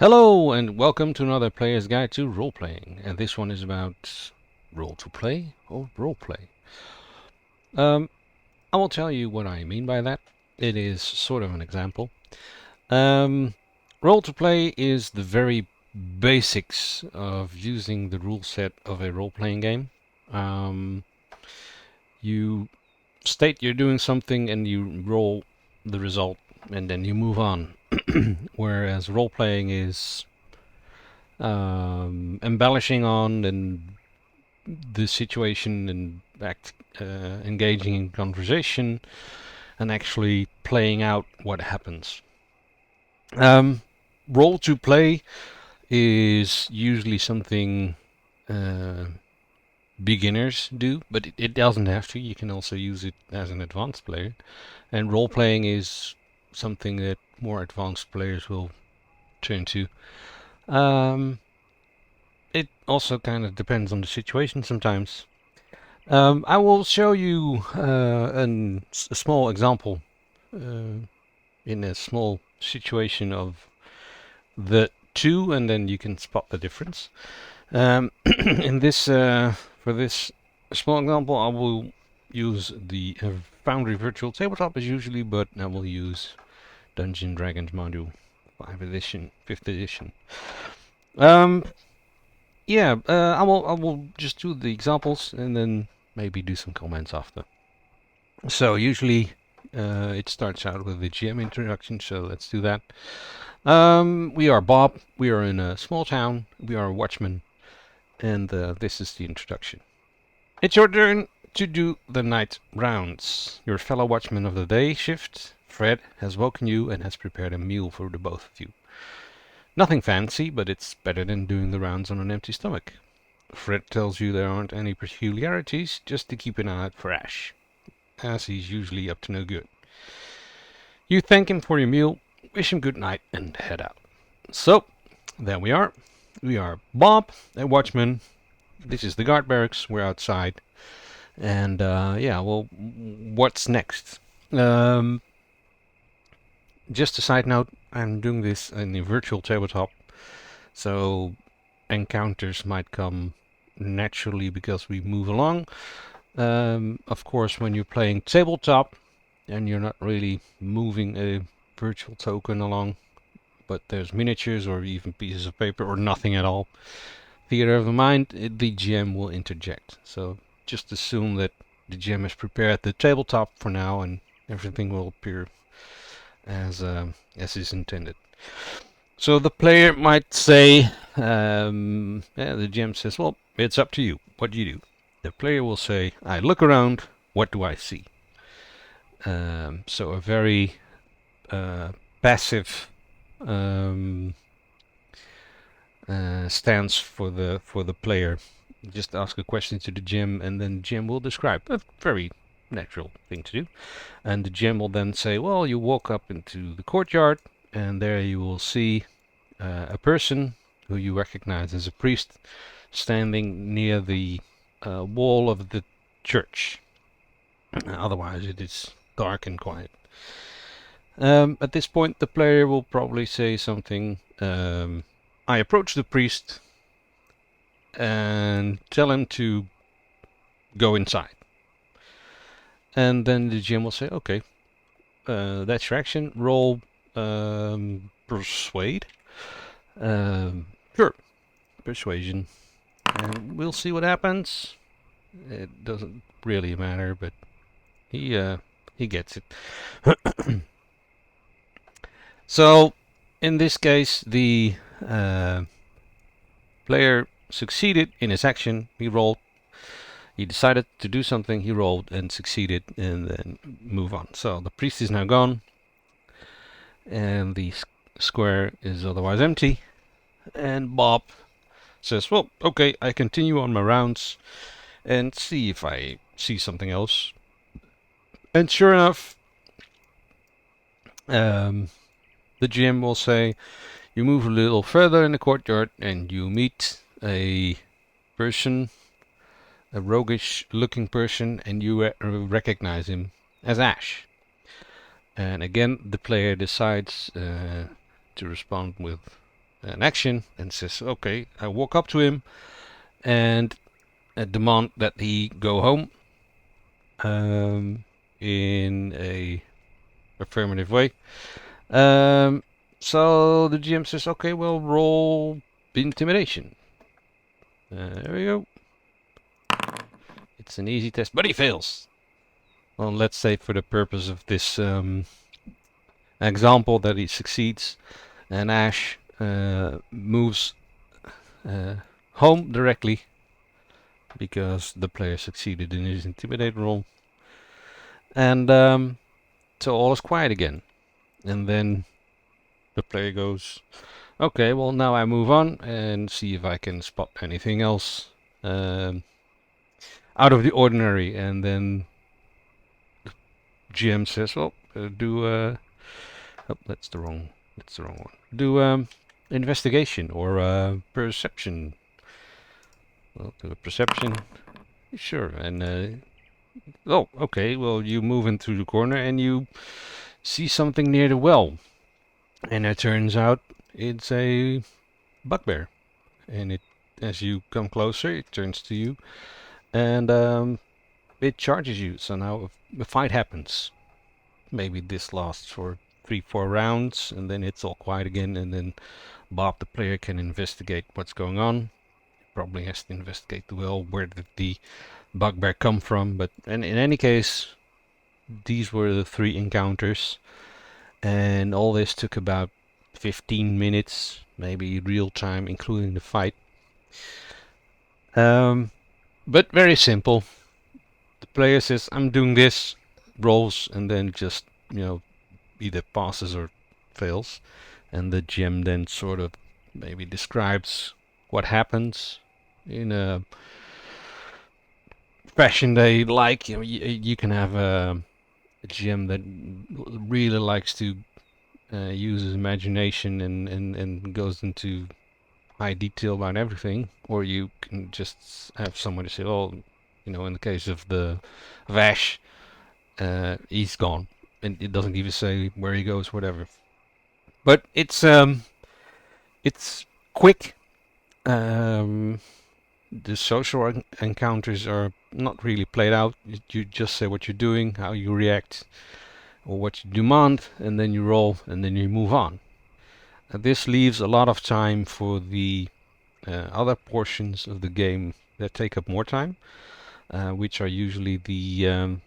Hello and welcome to another Player's Guide to Role-Playing, and this one is about role-to-play or role-play. I will tell you what I mean by that. It is sort of an example. Role-to-play is the very basics of using the rule set of a role-playing game. You state you're doing something and you roll the result and then you move on. Whereas role-playing is embellishing on and the situation and engaging in conversation and actually playing out what happens. Role to play is usually something beginners do, but it doesn't have to. You can also use it as an advanced player. And role playing is something that more advanced players will turn to. It also kind of depends on the situation sometimes. I will show you a small example in a small situation of the two, and then you can spot the difference. In this, for this small example, I will use the Foundry virtual tabletop as usually, but I will use Dungeons Dragons module 5th edition. Yeah, I will just do the examples and then maybe do some comments after. So usually it starts out with the GM introduction, so let's do that. We are Bob, we are in a small town, we are a watchman, and this is the introduction. It's your turn to do the night rounds. Your fellow watchman of the day shift, Fred, has woken you and has prepared a meal for the both of you. Nothing fancy, but it's better than doing the rounds on an empty stomach. Fred tells you there aren't any peculiarities, just to keep an eye out for Ash, as he's usually up to no good. You thank him for your meal, wish him good night, and head out. So, there we are. We are Bob, a watchman. This is the guard barracks, we're outside. And yeah, well, what's next? Just a side note, I'm doing this in a virtual tabletop, so encounters might come naturally because we move along. Of course, when you're playing tabletop and you're not really moving a virtual token along, but there's miniatures or even pieces of paper or nothing at all, theater of the mind, the GM will interject. So just assume that the GM has prepared the tabletop for now and everything will appear as is intended. So the player might say, yeah, the GM says, well, it's up to you. What do you do? The player will say, I look around, what do I see? So a very passive stance for the player. Just ask a question to the GM and then the GM will describe. A very natural thing to do. And the GM will then say, well, you walk up into the courtyard and there you will see a person who you recognize as a priest standing near the wall of the church. Otherwise it is dark and quiet. At this point the player will probably say something. I approach the priest and tell him to go inside. And then the GM will say, okay, that's your action. Roll persuade. Sure, persuasion. And we'll see what happens. It doesn't really matter, but he gets it. So, in this case, the player succeeded in his action. He rolled. He decided to do something, he rolled and succeeded, and then move on. So the priest is now gone, and the square is otherwise empty. And Bob says, well, okay, I continue on my rounds and see if I see something else. And sure enough, the GM will say, you move a little further in the courtyard and you meet a person, a roguish looking person, and you recognize him as Ash. And again, the player decides to respond with an action and says, okay, I walk up to him and demand that he go home in a affirmative way. So the GM says, okay, well, roll intimidation. There we go. It's an easy test, but he fails. Well, let's say for the purpose of this example that he succeeds, and Ash moves home directly because the player succeeded in his intimidate roll. And so all is quiet again. And then the player goes, okay, well, now I move on and see if I can spot anything else out of the ordinary. And then GM says, well, oh, that's the wrong one. Do investigation or perception. Well, do a perception. Sure. And oh, okay. Well, you move into the corner and you see something near the well, and it turns out it's a bugbear. And as you come closer, it turns to you, and it charges you. So now a fight happens. Maybe this lasts for 3-4 rounds, and then it's all quiet again, and then Bob, the player, can investigate what's going on. Probably has to investigate the well, where did the bugbear come from, but in any case, these were the 3 encounters, and all this took about 15 minutes, maybe real time, including the fight. But very simple. The player says, I'm doing this, rolls, and then just, either passes or fails. And the GM then sort of maybe describes what happens in a fashion they like. You can have a GM that really likes to use his imagination and goes into high detail about everything, or you can just have somebody say, "Oh, in the case of Ash, he's gone," and it doesn't even say where he goes, whatever. But it's quick. The social encounters are not really played out. You just say what you're doing, how you react, or what you demand, and then you roll, and then you move on. This leaves a lot of time for the other portions of the game that take up more time, which are usually the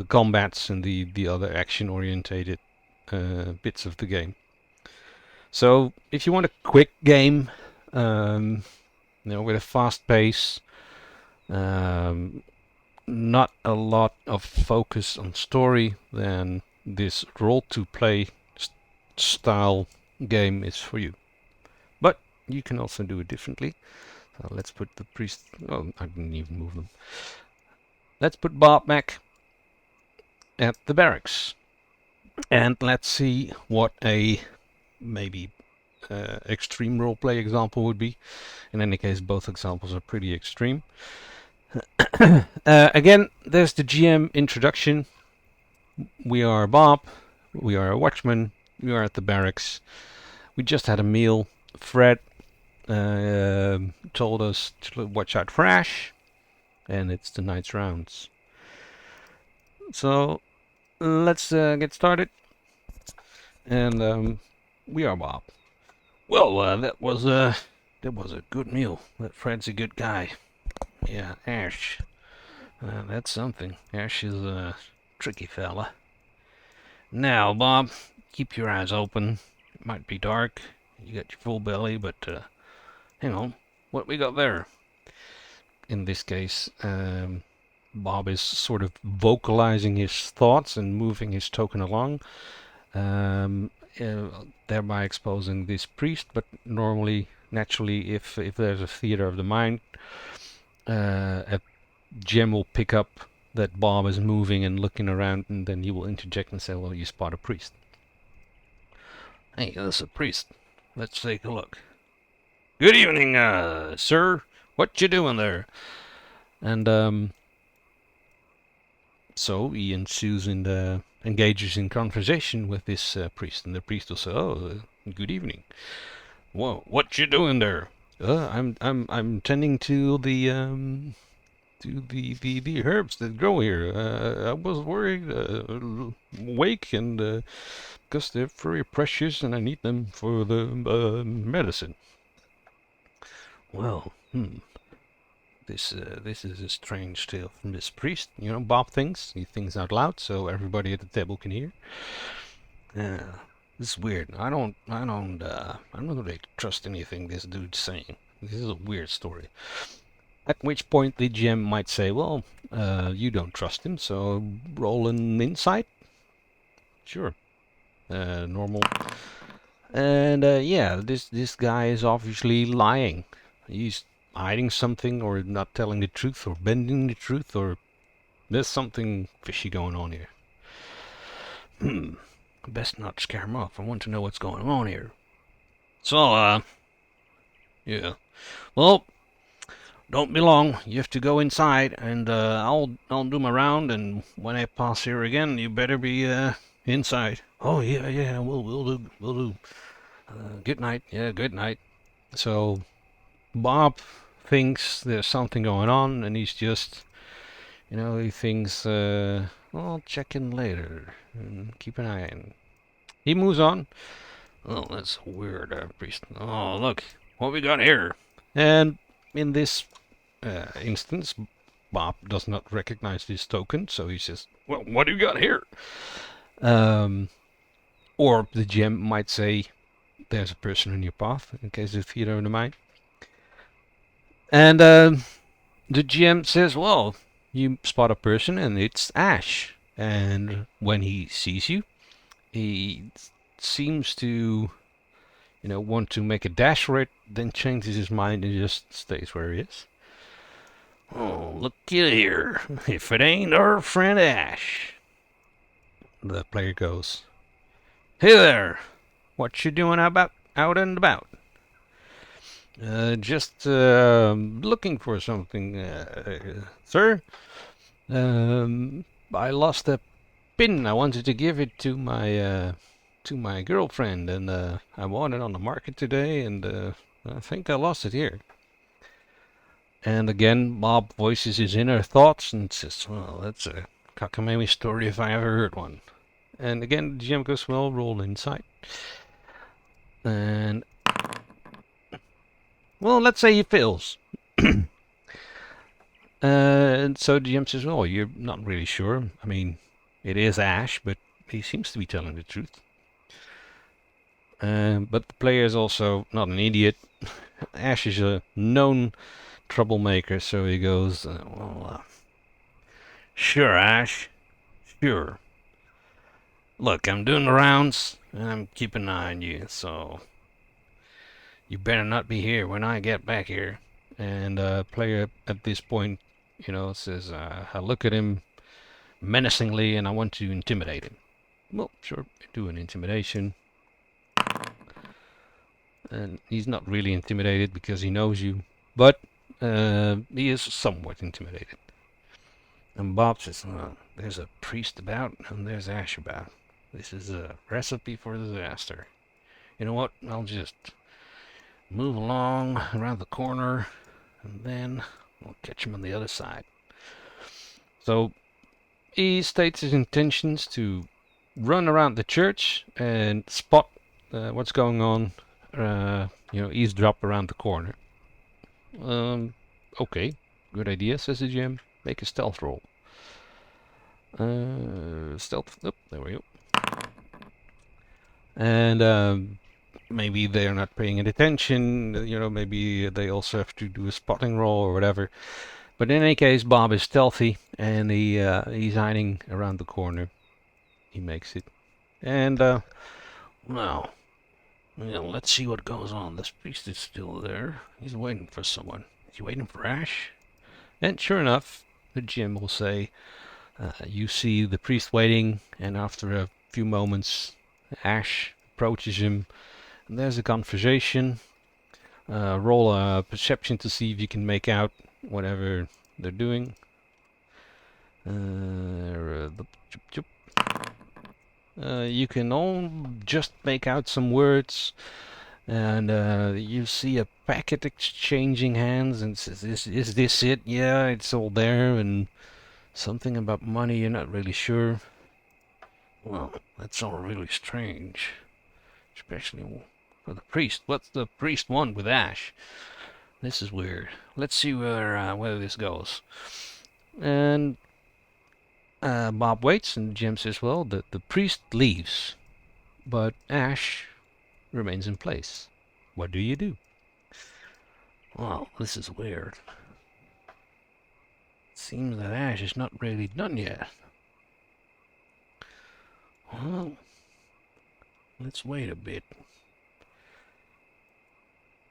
combats and the other action-orientated bits of the game. So if you want a quick game, with a fast pace, not a lot of focus on story, then this role-to-play style game is for you. But you can also do it differently. So let's put the priest... Oh, I didn't even move them. Let's put Bob back at the barracks. And let's see what a maybe extreme roleplay example would be. In any case, both examples are pretty extreme. Again, there's the GM introduction. We are Bob. We are a watchman. We are at the barracks. We just had a meal. Fred told us to watch out for Ash, and it's the night's rounds. So let's get started. And we are Bob. Well, that was a good meal. That Fred's a good guy. Yeah, Ash. That's something. Ash is a tricky fella. Now, Bob, keep your eyes open. It might be dark. You got your full belly, but hang on. What we got there? In this case, Bob is sort of vocalizing his thoughts and moving his token along, thereby exposing this priest. But naturally, if there's a theater of the mind, a GM will pick up that Bob is moving and looking around, and then he will interject and say, well, you spot a priest. Hey, that's a priest. Let's take a look. Good evening, sir. What you doing there? And so he engages in conversation with this priest, and the priest will say, oh, Good evening. Whoa, what you doing there? I'm tending to the herbs that grow here. I was worried, awake, and because they're very precious, and I need them for the medicine. Well, this is a strange tale from this priest. You know, Bob thinks. He thinks out loud, so everybody at the table can hear. This is weird. I don't really trust anything this dude's saying. This is a weird story. At which point the GM might say, well, you don't trust him, so roll an insight. Sure. Normal. And yeah, this guy is obviously lying. He's hiding something, or not telling the truth, or bending the truth, or there's something fishy going on here. Best not scare him off. I want to know what's going on here. So, yeah. Well, don't be long. You have to go inside, and I'll do my round. And when I pass here again, you better be inside. Oh yeah, we'll do. Good night. Yeah, good night. So Bob thinks there's something going on, and he's just, he thinks, I'll check in later and keep an eye on. He moves on. Oh, that's weird, priest. Oh, look what we got here. And in this instance, Bob does not recognize this token, so he says, well, what do you got here? Or the GM might say, there's a person in your path, in case if you don't mind. And the GM says, well, you spot a person, and it's Ash. And when he sees you, he seems to, want to make a dash for it, then changes his mind and just stays where he is. Oh, looky here. If it ain't our friend Ash. The player goes, hey there. What you doing out and about? Just looking for something, sir. I lost a pin. I wanted to give it to my girlfriend, and I bought it on the market today, and I think I lost it here. And again, Bob voices his inner thoughts and says, well, that's a cockamamie story if I ever heard one. And again, the GM goes, well, roll insight. And, well, let's say he fails. And so the GM says, well, you're not really sure. I mean, it is Ash, but he seems to be telling the truth. But the player is also not an idiot. Ash is a known troublemaker, so he goes, sure, Ash, sure. Look, I'm doing the rounds, and I'm keeping an eye on you, so you better not be here when I get back here. And player at this point, says, I look at him menacingly, and I want to intimidate him. Well, sure, do an intimidation. And he's not really intimidated because he knows you, but he is somewhat intimidated. And Bob says, there's a priest about, and there's Ash about. This is a recipe for disaster. You know what? I'll just move along around the corner, and then we'll catch him on the other side. So he states his intentions to run around the church and spot what's going on. Eavesdrop around the corner. Okay, good idea, says the GM. Make a stealth roll. Stealth. Oh, there we go. And maybe they are not paying any attention. Maybe they also have to do a spotting roll or whatever. But in any case, Bob is stealthy, and he's hiding around the corner. He makes it. And now, let's see what goes on. This priest is still there. He's waiting for someone. Is he waiting for Ash? And sure enough, the GM will say, you see the priest waiting, and after a few moments, Ash approaches him, and there's a conversation. Roll a perception to see if you can make out whatever they're doing. You can all just make out some words, and you see a packet exchanging hands, and says, "Is this it? Yeah, it's all there." And something about money, you're not really sure. Well, that's all really strange, especially for the priest. What's the priest want with Ash? This is weird. Let's see where this goes. And Bob waits, and Jim says, "Well, the priest leaves, but Ash remains in place. What do you do?" Well, this is weird. Seems that Ash is not really done yet. Well, let's wait a bit.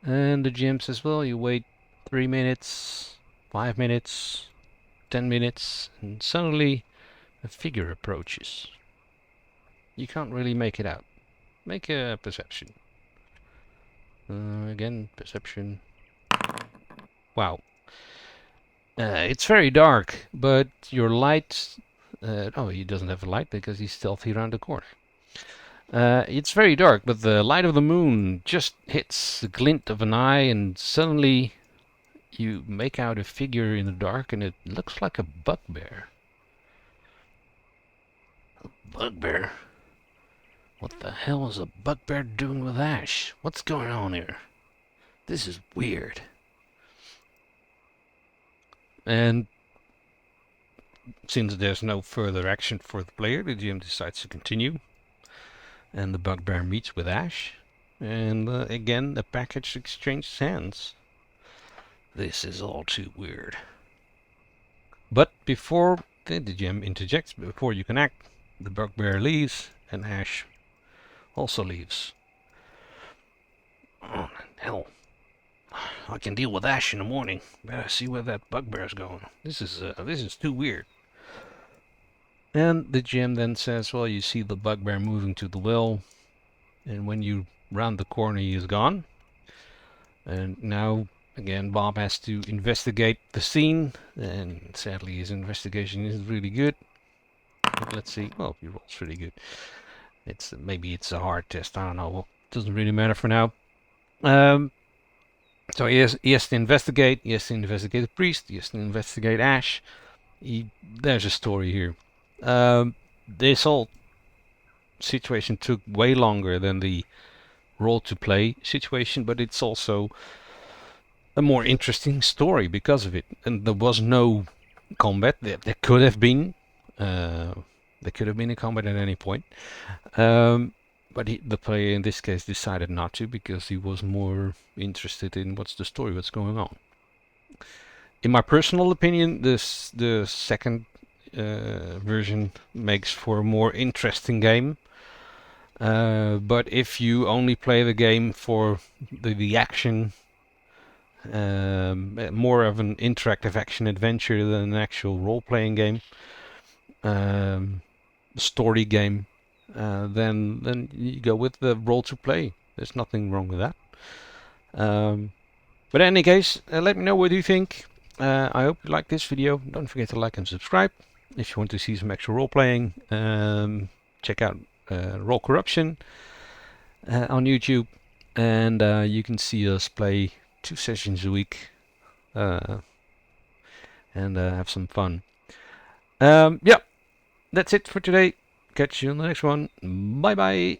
And the GM says, "Well, you wait 3 minutes, 5 minutes, 10 minutes, and suddenly a figure approaches. You can't really make it out. Make a perception." Again, perception. Wow. It's very dark, but your light... oh, he doesn't have a light because he's stealthy around the corner. It's very dark, but the light of the moon just hits the glint of an eye, and suddenly you make out a figure in the dark, and it looks like a bugbear. A bugbear? What the hell is a bugbear doing with Ash? What's going on here? This is weird. And since there's no further action for the player, the GM decides to continue. And the bugbear meets with Ash. And again, the package exchanges hands. This is all too weird. But before the GM interjects, before you can act, the bugbear leaves and Ash also leaves. Oh, hell. I can deal with Ash in the morning. Better see where that bugbear's going. This is too weird. And the GM then says, "Well, you see the bugbear moving to the well, and when you round the corner, he is gone." And now, again, Bob has to investigate the scene, and sadly his investigation isn't really good. But let's see. Well, he rolls pretty good. Maybe it's a hard test. I don't know. Well, doesn't really matter for now. So he has to investigate. He has to investigate the priest. He has to investigate Ash. There's a story here. This whole situation took way longer than the role-to-play situation, but it's also a more interesting story because of it. And there was no combat. There could have been. There could have been a combat at any point. But the player in this case decided not to because he was more interested in what's the story, what's going on. In my personal opinion, the second version makes for a more interesting game. But if you only play the game for the action, more of an interactive action adventure than an actual role-playing game, story game, then you go with the role-to-play. There's nothing wrong with that. But in any case, let me know what you think. I hope you like this video. Don't forget to like and subscribe. If you want to see some extra role-playing, check out Role Corruption on YouTube, and you can see us play 2 sessions a week and have some fun. Yeah, that's it for today. Catch you on the next one. Bye bye.